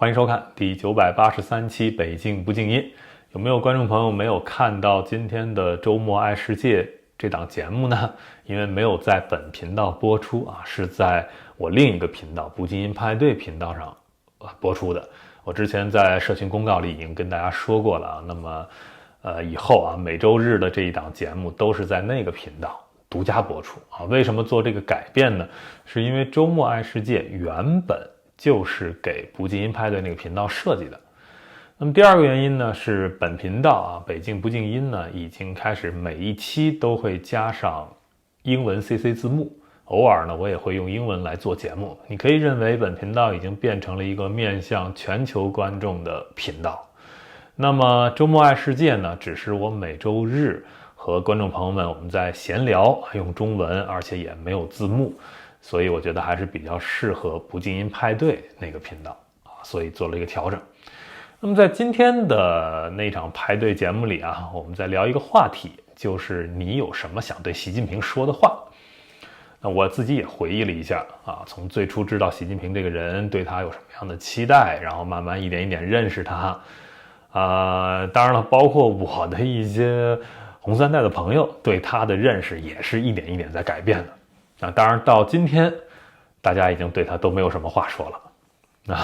欢迎收看第983期北京不静音。有没有观众朋友没有看到今天的周末爱世界这档节目呢？因为没有在本频道播出啊，是在我另一个频道不静音派对频道上播出的。我之前在社群公告里已经跟大家说过了啊。那么以后啊，每周日的这一档节目都是在那个频道独家播出啊。为什么做这个改变呢？是因为周末爱世界原本就是给不静音派对那个频道设计的。那么第二个原因呢，是本频道啊，北京不静音呢，已经开始每一期都会加上英文 CC 字幕，偶尔呢，我也会用英文来做节目。你可以认为本频道已经变成了一个面向全球观众的频道。那么周末爱世界呢，只是我每周日和观众朋友们我们在闲聊，用中文，而且也没有字幕。所以我觉得还是比较适合不静音派对那个频道啊，所以做了一个调整。那么在今天的那场派对节目里啊，我们在聊一个话题，就是你有什么想对习近平说的话。那我自己也回忆了一下啊，从最初知道习近平这个人，对他有什么样的期待，然后慢慢一点一点认识他。当然了，包括我的一些红三代的朋友对他的认识也是一点一点在改变的。当然到今天大家已经对他都没有什么话说了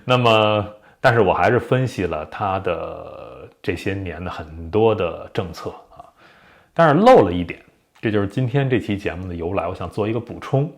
那么但是我还是分析了他的这些年的很多的政策啊，但是漏了一点，这就是今天这期节目的由来，我想做一个补充，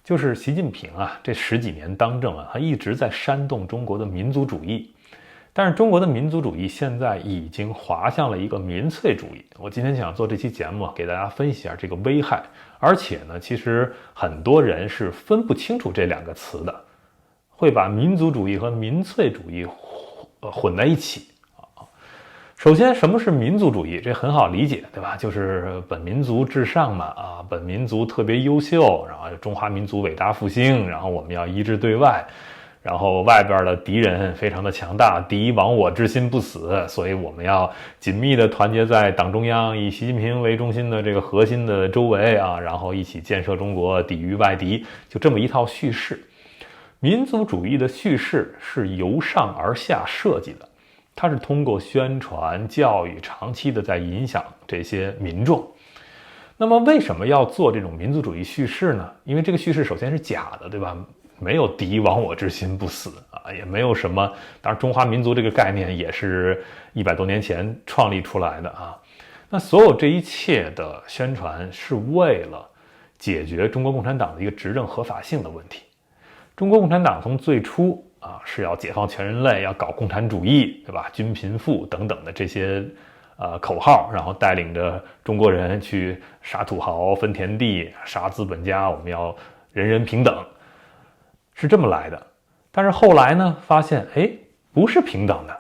就是习近平啊这10几年当政啊，他一直在煽动中国的民族主义，但是中国的民族主义现在已经滑向了一个民粹主义。我今天想做这期节目给大家分析一下这个危害，而且呢，其实很多人是分不清楚这两个词的，会把民族主义和民粹主义混在一起啊。首先，什么是民族主义？这很好理解，对吧？就是本民族至上嘛，啊，本民族特别优秀，然后中华民族伟大复兴，然后我们要一致对外。然后外边的敌人非常的强大，敌一亡我之心不死，所以我们要紧密的团结在党中央，以习近平为中心的这个核心的周围啊，然后一起建设中国，抵御外敌，就这么一套叙事。民族主义的叙事是由上而下设计的，它是通过宣传教育长期的在影响这些民众。那么为什么要做这种民族主义叙事呢？因为这个叙事首先是假的，对吧？没有敌亡我之心不死啊，也没有什么，当然中华民族这个概念也是100多年前创立出来的啊。那所有这一切的宣传是为了解决中国共产党的一个执政合法性的问题。中国共产党从最初啊是要解放全人类，要搞共产主义，对吧？均贫富等等的这些口号，然后带领着中国人去杀土豪、分田地、杀资本家，我们要人人平等。是这么来的，但是后来呢，发现不是平等的，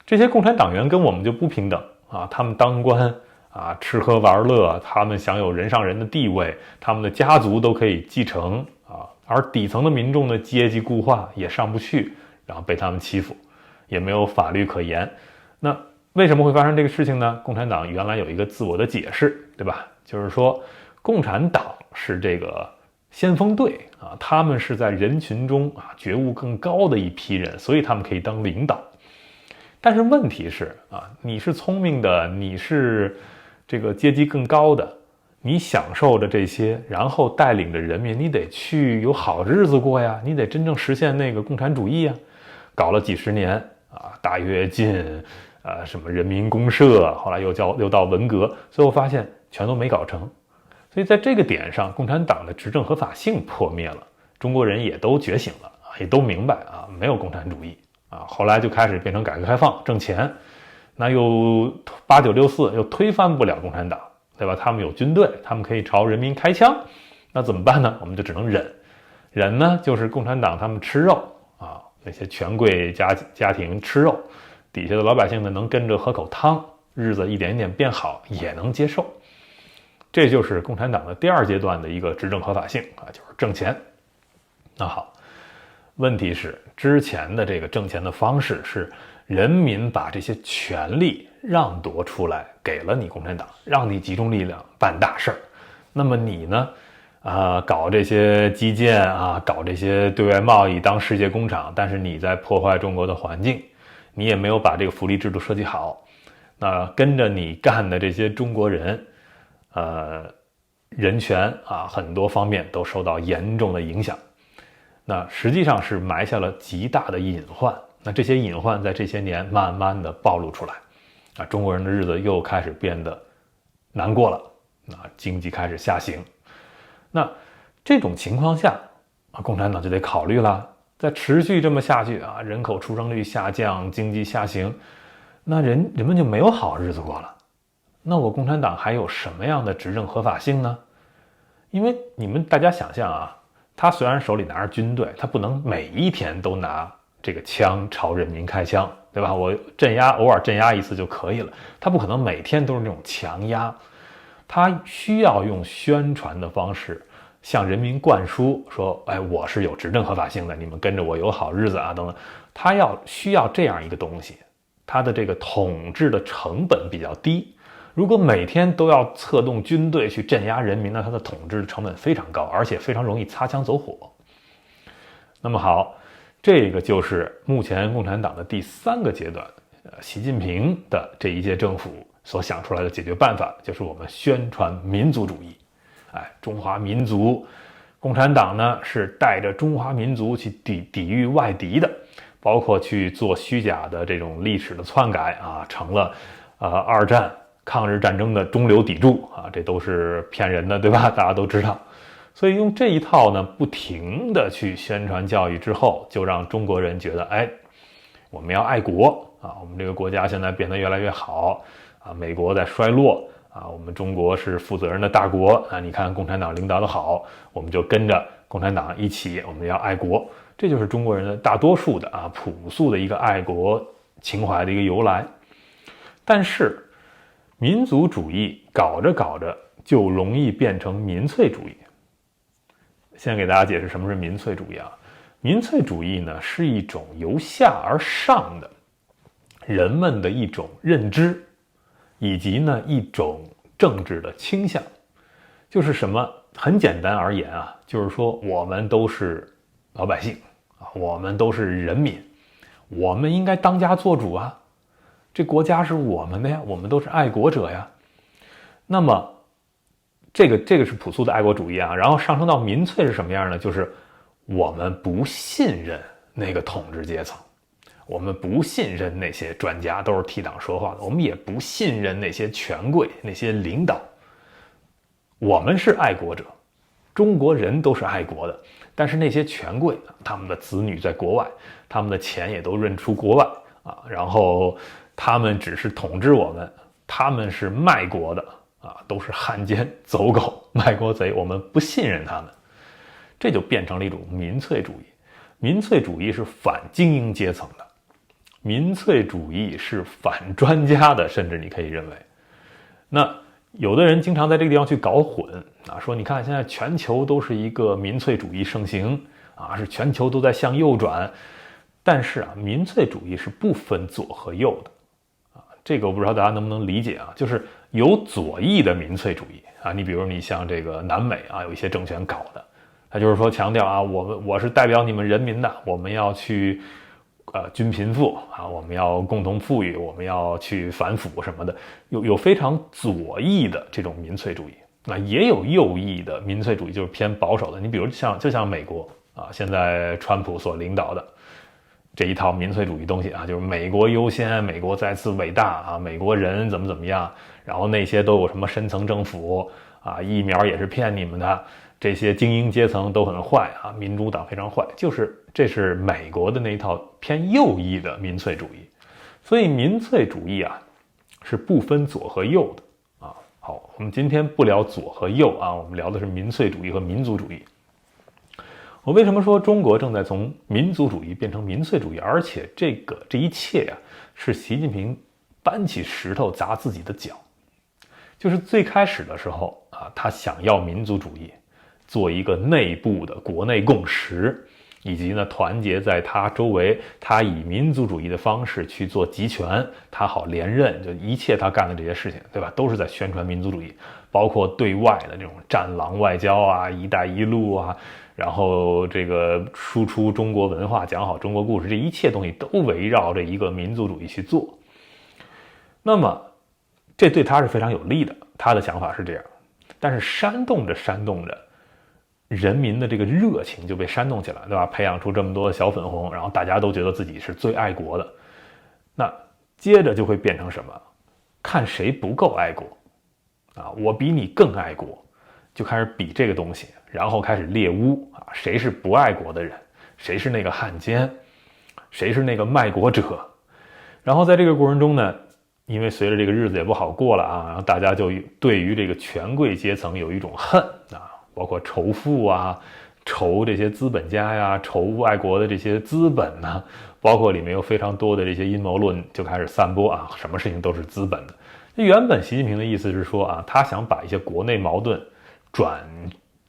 这些共产党员跟我们就不平等啊，他们当官啊，吃喝玩乐，他们享有人上人的地位，他们的家族都可以继承啊，而底层的民众的阶级固化也上不去，然后被他们欺负，也没有法律可言。那为什么会发生这个事情呢？共产党原来有一个自我的解释，对吧？就是说，共产党是这个先锋队啊，他们是在人群中啊觉悟更高的一批人，所以他们可以当领导。但是问题是啊，你是聪明的，你是这个阶级更高的，你享受着这些，然后带领着人民，你得去有好日子过呀，你得真正实现那个共产主义呀。搞了几十年啊，大跃进，什么人民公社，后来又到文革，最后发现全都没搞成。所以在这个点上，共产党的执政合法性破灭了，中国人也都觉醒了，也都明白啊，没有共产主义啊。后来就开始变成改革开放挣钱，那又8964又推翻不了共产党，对吧？他们有军队，他们可以朝人民开枪，那怎么办呢？我们就只能忍呢，就是共产党他们吃肉啊，那些权贵家庭吃肉，底下的老百姓呢能跟着喝口汤，日子一点一点变好，也能接受。这就是共产党的第二阶段的一个执政合法性啊，就是挣钱。那好，问题是之前的这个挣钱的方式是人民把这些权利让夺出来给了你共产党，让你集中力量办大事儿。那么你呢，搞这些基建啊，搞这些对外贸易当世界工厂，但是你在破坏中国的环境，你也没有把这个福利制度设计好，那跟着你干的这些中国人，人权啊很多方面都受到严重的影响，那实际上是埋下了极大的隐患。那这些隐患在这些年慢慢的暴露出来，啊，中国人的日子又开始变得难过了，啊，经济开始下行。那这种情况下，共产党就得考虑了，再持续这么下去啊，人口出生率下降，经济下行，那人们就没有好日子过了。那我共产党还有什么样的执政合法性呢？因为大家想象啊，他虽然手里拿着军队，他不能每一天都拿这个枪朝人民开枪，对吧？我偶尔镇压一次就可以了，他不可能每天都是那种强压，他需要用宣传的方式向人民灌输说，哎，我是有执政合法性的，你们跟着我有好日子啊，等等。他需要这样一个东西，他的这个统治的成本比较低。如果每天都要策动军队去镇压人民，那他的统治成本非常高，而且非常容易擦枪走火。那么好，这个就是目前共产党的第3个阶段，习近平的这一届政府所想出来的解决办法，就是我们宣传民族主义。中华民族，共产党呢是带着中华民族去抵御外敌的，包括去做虚假的这种历史的篡改啊，成了二战抗日战争的中流砥柱啊，这都是骗人的，对吧？大家都知道。所以用这一套呢，不停的去宣传教育之后，就让中国人觉得，哎，我们要爱国啊，我们这个国家现在变得越来越好啊，美国在衰落啊，我们中国是负责任的大国啊，你看共产党领导的好，我们就跟着共产党一起，我们要爱国。这就是中国人的大多数的朴素的一个爱国情怀的一个由来。但是民族主义搞着搞着就容易变成民粹主义。先给大家解释什么是民粹主义啊？民粹主义呢是一种由下而上的人们的一种认知，以及呢一种政治的倾向。就是什么？很简单而言啊，就是说我们都是老百姓啊，我们都是人民，我们应该当家做主啊，这国家是我们的呀，我们都是爱国者呀。那么这个是朴素的爱国主义啊，然后上升到民粹是什么样呢？就是我们不信任那个统治阶层，我们不信任那些专家都是替党说话的，我们也不信任那些权贵那些领导。我们是爱国者，中国人都是爱国的，但是那些权贵他们的子女在国外，他们的钱也都认出国外啊，然后他们只是统治我们，他们是卖国的啊，都是汉奸走狗卖国贼，我们不信任他们。这就变成了一种民粹主义。民粹主义是反精英阶层的，民粹主义是反专家的，甚至你可以认为。那有的人经常在这个地方去搞混啊，说你看现在全球都是一个民粹主义盛行啊，是全球都在向右转。但是啊，民粹主义是不分左和右的啊，这个我不知道大家能不能理解啊，就是有左翼的民粹主义啊，你比如你像这个南美啊，有一些政权搞的，他就是说强调啊，我是代表你们人民的，我们要去均贫富啊，我们要共同富裕，我们要去反腐什么的，有非常左翼的这种民粹主义，那也有右翼的民粹主义，就是偏保守的。你比如就像美国啊，现在川普所领导的这一套民粹主义东西啊，就是美国优先，美国再次伟大啊，美国人怎么样，然后那些都有什么深层政府啊，疫苗也是骗你们的，这些精英阶层都很坏啊，民主党非常坏，这是美国的那一套偏右翼的民粹主义。所以民粹主义啊是不分左和右的啊。好，我们今天不聊左和右啊，我们聊的是民粹主义和民族主义。我为什么说中国正在从民族主义变成民粹主义？而且这一切啊，是习近平搬起石头砸自己的脚。就是最开始的时候啊，他想要民族主义，做一个内部的国内共识以及呢团结在他周围，他以民族主义的方式去做集权，他好连任，就一切他干的这些事情，对吧？都是在宣传民族主义，包括对外的这种战狼外交啊、一带一路啊，然后这个输出中国文化、讲好中国故事，这一切东西都围绕着一个民族主义去做。那么这对他是非常有利的，他的想法是这样。但是煽动着人民的这个热情就被煽动起来，对吧？培养出这么多的小粉红，然后大家都觉得自己是最爱国的。那接着就会变成什么？看谁不够爱国啊，我比你更爱国，就开始比这个东西，然后开始猎巫啊，谁是不爱国的人，谁是那个汉奸，谁是那个卖国者。然后在这个过程中呢，因为随着这个日子也不好过了啊，然后大家就对于这个权贵阶层有一种恨啊，包括仇富啊，仇这些资本家呀，仇爱国的这些资本呐，包括里面有非常多的这些阴谋论就开始散播啊，什么事情都是资本的。原本习近平的意思是说啊，他想把一些国内矛盾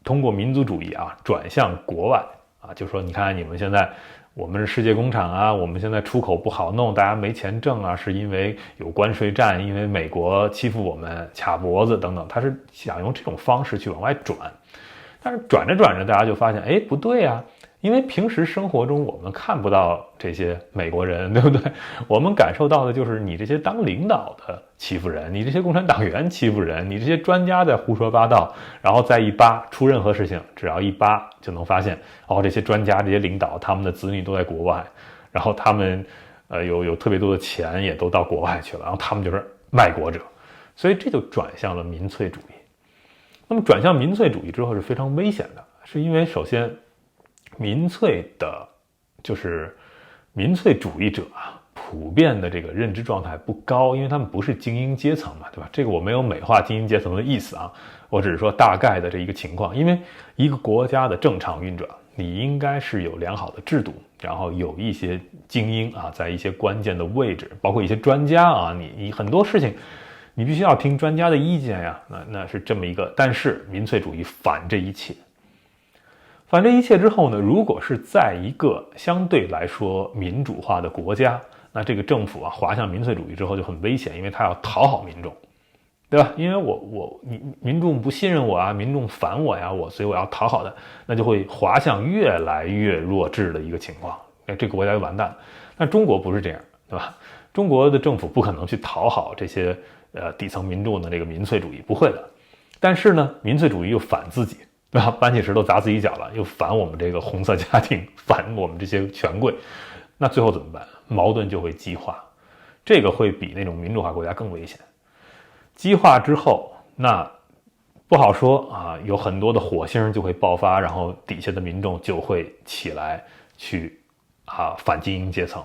通过民族主义啊转向国外啊，就说你看你们现在。我们是世界工厂啊，我们现在出口不好弄，大家没钱挣啊，是因为有关税战，因为美国欺负我们，卡脖子等等，他是想用这种方式去往外转。但是转着转着，大家就发现，哎，不对啊，因为平时生活中我们看不到这些美国人，对不对？我们感受到的就是你这些当领导的欺负人，你这些共产党员欺负人，你这些专家在胡说八道，然后再一扒出任何事情，只要一扒就能发现，哦，这些专家、这些领导，他们的子女都在国外，然后他们有特别多的钱也都到国外去了，然后他们就是卖国者，所以这就转向了民粹主义。那么转向民粹主义之后是非常危险的，是因为首先民粹主义者啊，普遍的这个认知状态不高，因为他们不是精英阶层嘛，对吧？这个我没有美化精英阶层的意思啊，我只是说大概的这一个情况。因为一个国家的正常运转，你应该是有良好的制度，然后有一些精英啊，在一些关键的位置，包括一些专家啊，你很多事情你必须要听专家的意见呀，那是这么一个。但是民粹主义反这一切。反这一切之后呢，如果是在一个相对来说民主化的国家，那这个政府啊滑向民粹主义之后就很危险，因为他要讨好民众，对吧？因为民众不信任我啊，民众反我呀，所以我要讨好的，那就会滑向越来越弱智的一个情况，这个国家就完蛋了。但中国不是这样，对吧？中国的政府不可能去讨好这些底层民众的这个民粹主义，不会的。但是呢，民粹主义又反自己。对吧？搬起石头砸自己脚了，又反我们这个红色家庭，反我们这些权贵，那最后怎么办？矛盾就会激化，这个会比那种民主化国家更危险。激化之后，那不好说啊，有很多的火星就会爆发，然后底下的民众就会起来去反精英阶层、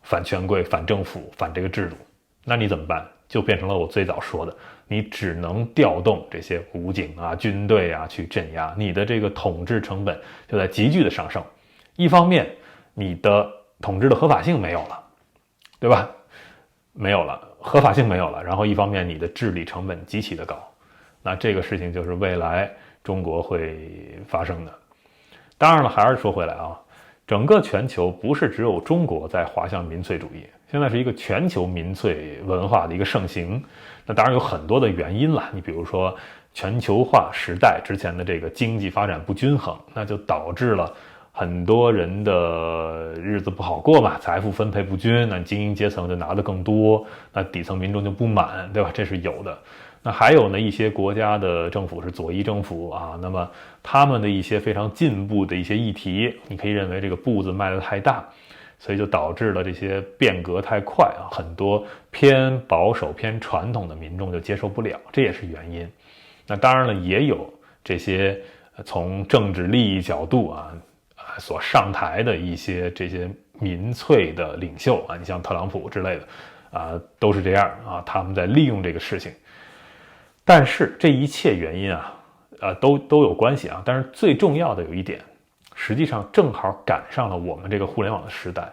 反权贵、反政府、反这个制度。那你怎么办？就变成了我最早说的，你只能调动这些武警啊、军队啊去镇压，你的这个统治成本就在急剧的上升。一方面，你的统治的合法性没有了，对吧？没有了，合法性没有了。然后一方面，你的治理成本极其的高。那这个事情就是未来中国会发生的。当然了，还是说回来啊，整个全球不是只有中国在滑向民粹主义。现在是一个全球民粹文化的一个盛行，那当然有很多的原因了。你比如说全球化时代之前的这个经济发展不均衡，那就导致了很多人的日子不好过嘛，财富分配不均，那精英阶层就拿得更多，那底层民众就不满，对吧？这是有的。那还有呢，一些国家的政府是左翼政府啊，那么他们的一些非常进步的一些议题，你可以认为这个步子迈得太大。所以就导致了这些变革太快啊，很多偏保守、偏传统的民众就接受不了，这也是原因。那当然了，也有这些从政治利益角度所上台的一些这些民粹的领袖啊，你像特朗普之类的都是这样啊，他们在利用这个事情。但是这一切原因都有关系啊。但是最重要的有一点。实际上正好赶上了我们这个互联网的时代，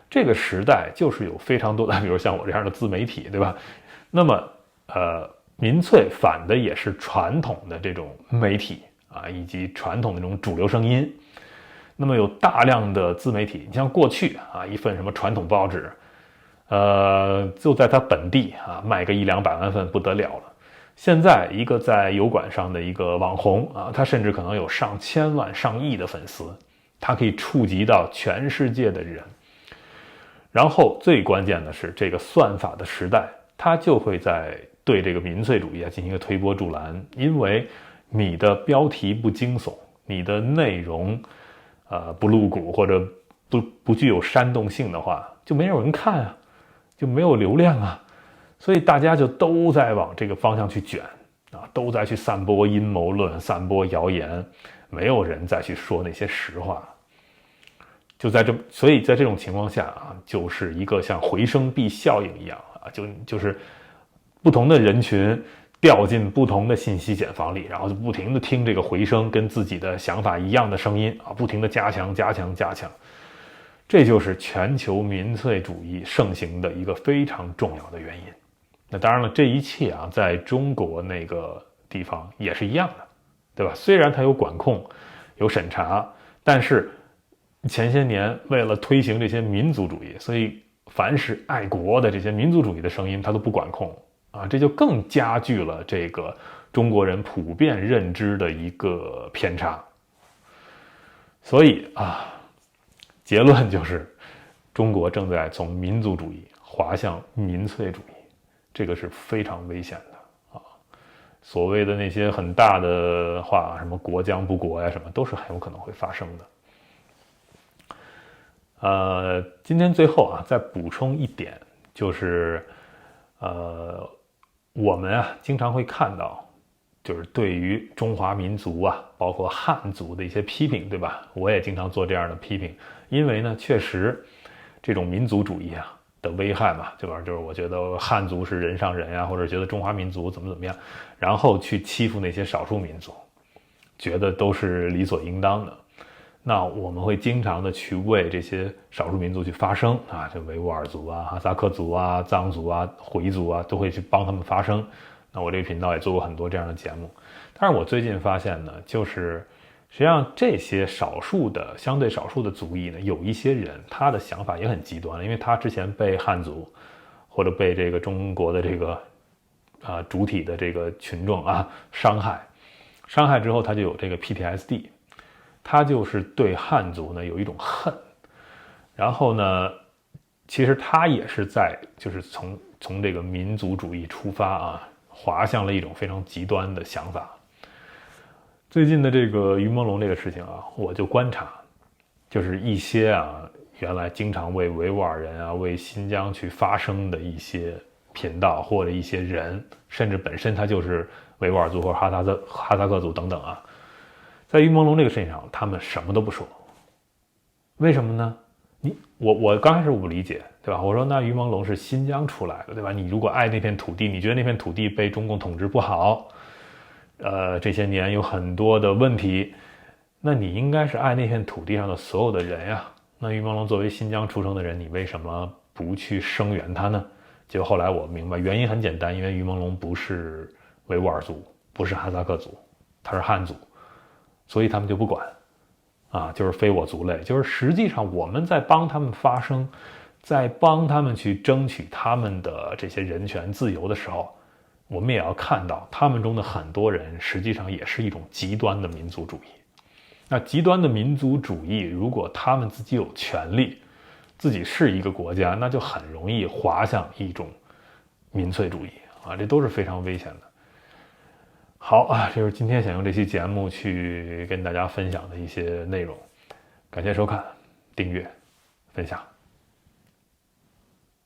这个时代就是有非常多的，比如像我这样的自媒体，对吧？那么民粹反的也是传统的这种媒体啊，以及传统的这种主流声音。那么有大量的自媒体，你像过去啊，一份什么传统报纸，就在它本地啊卖个100-200万份不得了了。现在一个在油管上的一个网红啊，他甚至可能有上千万、上亿的粉丝，他可以触及到全世界的人。然后最关键的是，这个算法的时代，它就会在对这个民粹主义进行一个推波助澜，因为你的标题不惊悚，你的内容不露骨或者不具有煽动性的话，就没有人看啊，就没有流量啊，所以大家就都在往这个方向去卷啊，都在去散播阴谋论、散播谣言，没有人再去说那些实话。所以在这种情况下啊，就是一个像回声壁效应一样啊，就是不同的人群掉进不同的信息茧房里，然后就不停的听这个回声跟自己的想法一样的声音啊，不停的加强。这就是全球民粹主义盛行的一个非常重要的原因。那当然了，这一切啊，在中国那个地方也是一样的，对吧？虽然它有管控、有审查，但是前些年为了推行这些民族主义，所以凡是爱国的这些民族主义的声音，它都不管控啊，这就更加剧了这个中国人普遍认知的一个偏差。所以啊，结论就是中国正在从民族主义滑向民粹主义，这个是非常危险的啊。所谓的那些很大的话，什么国将不国呀，什么都是很有可能会发生的。今天最后啊，再补充一点，就是我们啊经常会看到，就是对于中华民族啊，包括汉族的一些批评，对吧？我也经常做这样的批评，因为呢，确实这种民族主义啊的危害嘛，对吧？就是我觉得汉族是人上人啊，或者觉得中华民族怎么样，然后去欺负那些少数民族，觉得都是理所应当的。那我们会经常的去为这些少数民族去发声啊，就维吾尔族啊、哈萨克族啊、藏族啊、回族啊，都会去帮他们发声。那我这个频道也做过很多这样的节目。但是我最近发现呢，就是实际上这些相对少数的族裔呢，有一些人他的想法也很极端，因为他之前被汉族或者被这个中国的这个主体的这个群众啊伤害之后，他就有这个 PTSD。他就是对汉族呢有一种恨，然后呢，其实他也是就是从这个民族主义出发啊，滑向了一种非常极端的想法。最近的这个于朦胧这个事情啊，我就观察，就是一些啊原来经常为维吾尔人啊、为新疆去发声的一些频道或者一些人，甚至本身他就是维吾尔族或者哈萨克族等等啊。在于朦胧这个事情上，他们什么都不说，为什么呢？我刚开始我不理解，对吧？我说那于朦胧是新疆出来的，对吧？你如果爱那片土地，你觉得那片土地被中共统治不好，这些年有很多的问题，那你应该是爱那片土地上的所有的人呀。那于朦胧作为新疆出生的人，你为什么不去声援他呢？结果后来我明白，原因很简单，因为于朦胧不是维吾尔族，不是哈萨克族，他是汉族。所以他们就不管，啊，就是非我族类，就是实际上我们在帮他们发声，在帮他们去争取他们的这些人权自由的时候，我们也要看到他们中的很多人实际上也是一种极端的民族主义。那极端的民族主义，如果他们自己有权利，自己是一个国家，那就很容易滑向一种民粹主义啊，这都是非常危险的。好啊，这就是今天想用这期节目去跟大家分享的一些内容，感谢收看、订阅、分享。